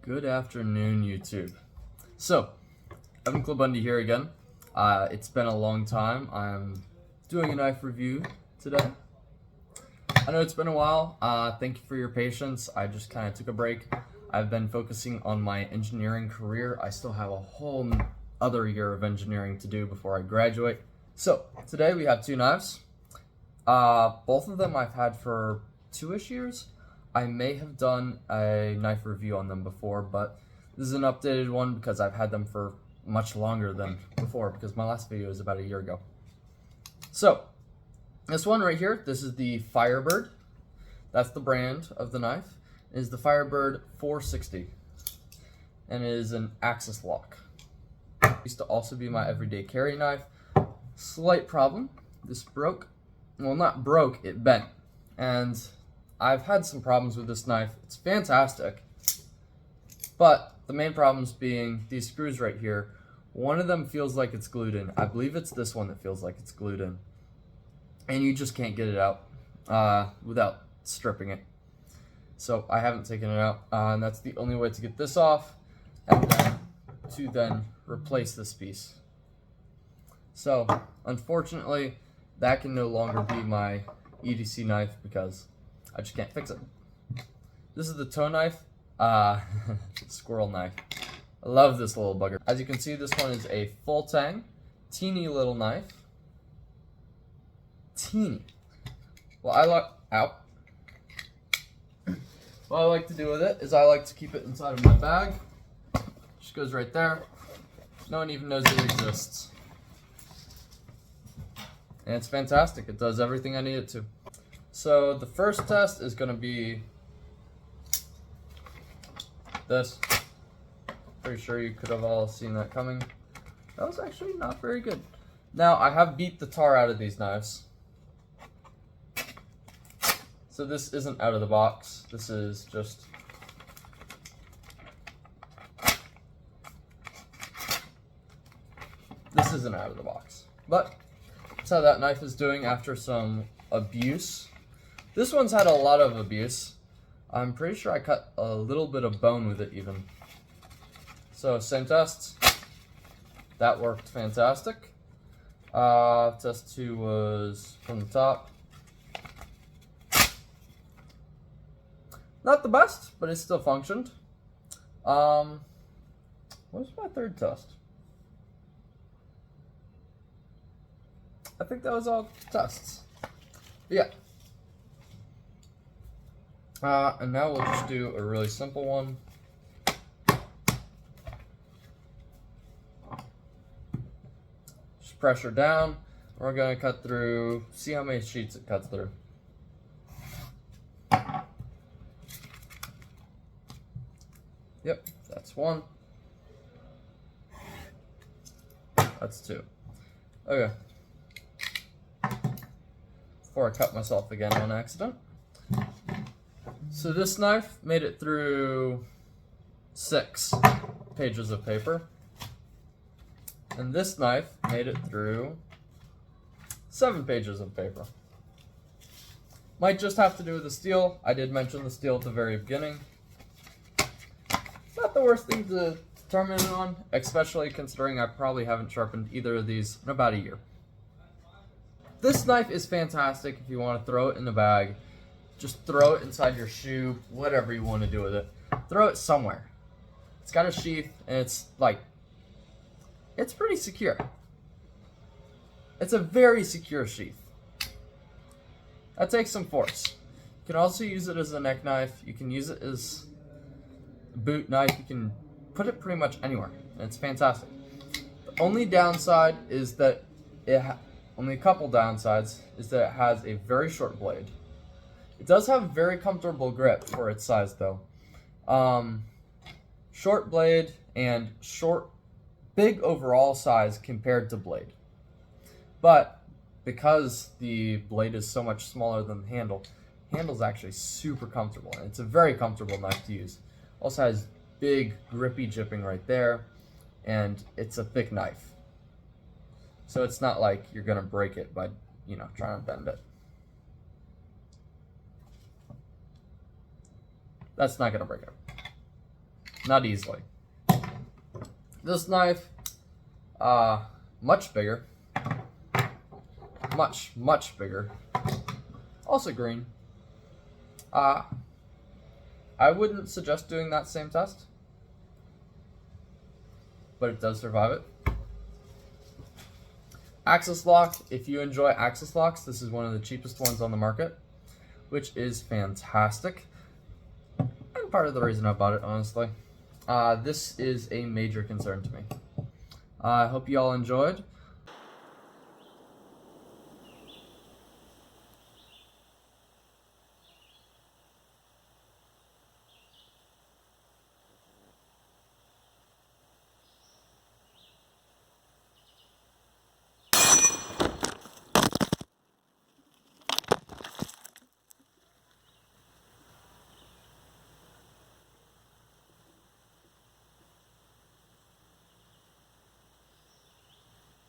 Good afternoon, YouTube. So, Evan Bundy here again. It's been a long time. I'm doing a knife review today. I know it's been a while. Thank you for your patience. I just kind of took a break. I've been focusing on my engineering career. I still have a whole other year of engineering to do before I graduate. So, today we have two knives. Both of them I've had for 2-ish years. I may have done a knife review on them before, but this is an updated one because I've had them for much longer than before, because my last video was about a year ago. So, this one right here, this is the Firebird. That's the brand of the knife. It is the Firebird 460, and it is an axis lock. It used to also be my everyday carry knife. Slight problem, this broke. Well, not broke, it bent. And I've had some problems with this knife. It's fantastic, but the main problems being these screws right here. One of them feels like it's glued in. I believe it's this one that feels like it's glued in, and you just can't get it out without stripping it. So I haven't taken it out, and that's the only way to get this off, and then replace this piece. So unfortunately, that can no longer be my EDC knife because I just can't fix it. This is the Tonife Squirrel knife. I love this little bugger. As you can see, this one is a full tang, teeny little knife. Teeny. What I like to do with it is I like to keep it inside of my bag. Just goes right there. No one even knows it exists. And it's fantastic. It does everything I need it to. So the first test is going to be this. Pretty sure you could have all seen that coming. That was actually not very good. Now, I have beat the tar out of these knives. So this isn't out of the box. This is just... This isn't out of the box. But that's how that knife is doing after some abuse. This one's had a lot of abuse. I'm pretty sure I cut a little bit of bone with it even. So same test. That worked fantastic. Test 2 was from the top. Not the best, but it still functioned. What was my third test? I think that was all tests. But yeah. And now we'll just do a really simple one. Just pressure down. We're going to cut through, see how many sheets it cuts through. Yep, that's 1. That's 2. Okay. Before I cut myself again on accident. So this knife made it through 6 pages of paper. And this knife made it through 7 pages of paper. Might just have to do with the steel. I did mention the steel at the very beginning. Not the worst thing to determine it on, especially considering I probably haven't sharpened either of these in about a year. This knife is fantastic if you want to throw it in the bag. Just throw it inside your shoe, whatever you want to do with it. Throw it somewhere. It's got a sheath, and it's pretty secure. It's a very secure sheath. That takes some force. You can also use it as a neck knife. You can use it as a boot knife. You can put it pretty much anywhere, and it's fantastic. The only downside is that only a couple downsides is that it has a very short blade. It does have very comfortable grip for its size though. Short blade and big overall size compared to blade. But because the blade is so much smaller than the handle's actually super comfortable. And it's a very comfortable knife to use. Also has big grippy jipping right there, and it's a thick knife. So it's not like you're gonna break it by, trying to bend it. That's not gonna break it. not easily. This knife, much bigger. Much bigger. Also green. I wouldn't suggest doing that same test, but it does survive it. Axis lock. If you enjoy axis locks, this is one of the cheapest ones on the market, which is fantastic. And part of the reason I bought it, honestly. This is a major concern to me. I hope you all enjoyed.